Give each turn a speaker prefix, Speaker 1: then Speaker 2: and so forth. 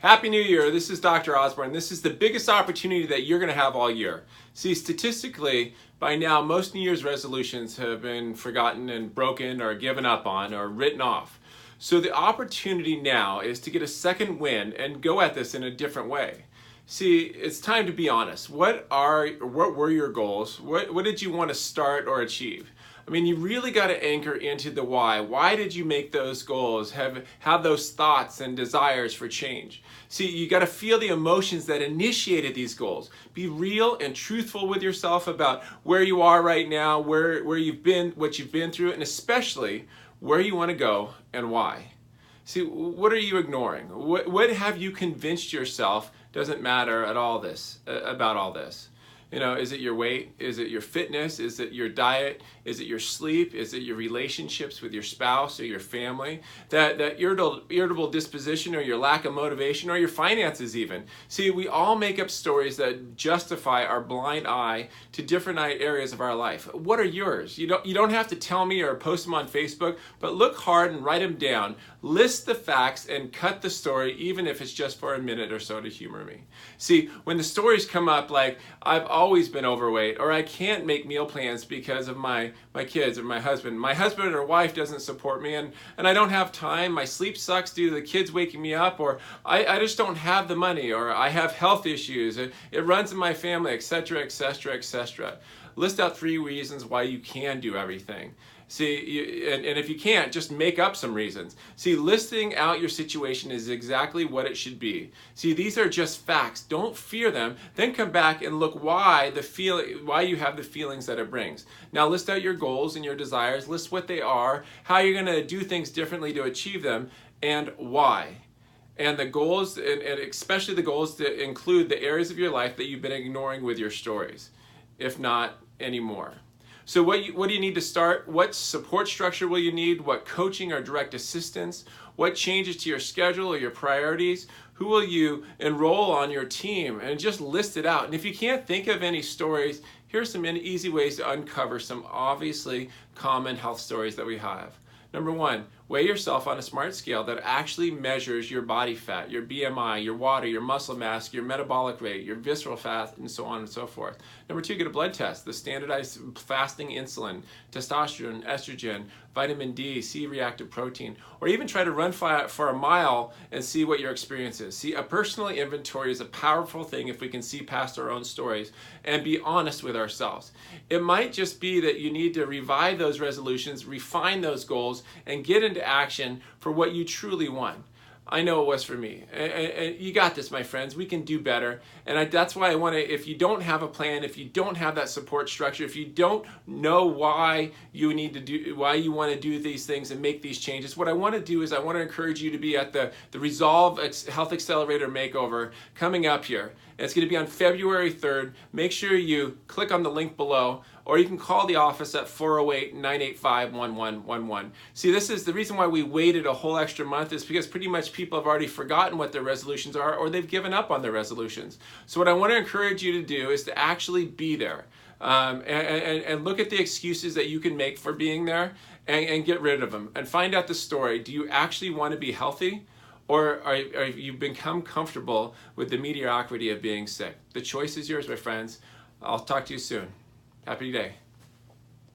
Speaker 1: Happy New Year. This is Dr. Osborne. This is the biggest opportunity that you're going to have all year. See, statistically, by now, most New Year's resolutions have been forgotten and broken or given up on or written off. So the opportunity now is to get a second win and go at this in a different way. See, it's time to be honest. What were your goals? What did you want to start or achieve? I mean, you really got to anchor into the why. Why did you make those goals? Have those thoughts and desires for change? See, you got to feel the emotions that initiated these goals. Be real and truthful with yourself about where you are right now, where you've been, what you've been through, and especially where you want to go and why. See, what are you ignoring? What have you convinced yourself doesn't matter at all about all this? You know, is it your weight? Is it your fitness? Is it your diet? Is it your sleep? Is it your relationships with your spouse or your family? That irritable disposition or your lack of motivation or your finances even? See, we all make up stories that justify our blind eye to different areas of our life. What are yours? You don't have to tell me or post them on Facebook, but look hard and write them down. List the facts and cut the story, even if it's just for a minute or so to humor me. See, when the stories come up like, I've always been overweight, or I can't make meal plans because of my kids or my husband or wife doesn't support me, and I don't have time, my sleep sucks due to the kids waking me up, or I just don't have the money, or I have health issues, it runs in my family, etc., etc., etc. List out 3 reasons why you can do everything. See, and if you can't, just make up some reasons. See, listing out your situation is exactly what it should be. See, these are just facts. Don't fear them. Then come back and look why you have the feelings that it brings. Now list out your goals and your desires. List what they are, how you're going to do things differently to achieve them, and why. And the goals, and especially the goals that include the areas of your life that you've been ignoring with your stories, if not anymore. So what do you need to start? What support structure will you need? What coaching or direct assistance? What changes to your schedule or your priorities? Who will you enroll on your team? And just list it out. And if you can't think of any stories, here's some easy ways to uncover some obviously common health stories that we have. Number 1, weigh yourself on a smart scale that actually measures your body fat, your BMI, your water, your muscle mass, your metabolic rate, your visceral fat, and so on and so forth. Number 2, get a blood test, the standardized fasting insulin, testosterone, estrogen, vitamin D, C-reactive protein, or even try to run for a mile and see what your experience is. See, a personal inventory is a powerful thing if we can see past our own stories and be honest with ourselves. It might just be that you need to revive those resolutions, refine those goals, and get into action for what you truly want. I know it was for me. And you got this, my friends. We can do better. And that's why I want to, if you don't have a plan, if you don't have that support structure, if you don't know why you want to do these things and make these changes, what I want to do is I want to encourage you to be at the Resolve Health Accelerator Makeover coming up here. And it's going to be on February 3rd. Make sure you click on the link below, or you can call the office at 408-985-1111. See, this is the reason why we waited a whole extra month, is because pretty much people have already forgotten what their resolutions are, or they've given up on their resolutions. So what I want to encourage you to do is to actually be there. And look at the excuses that you can make for being there, and get rid of them. And find out the story. Do you actually want to be healthy? Or have you become comfortable with the mediocrity of being sick? The choice is yours, my friends. I'll talk to you soon. Happy day.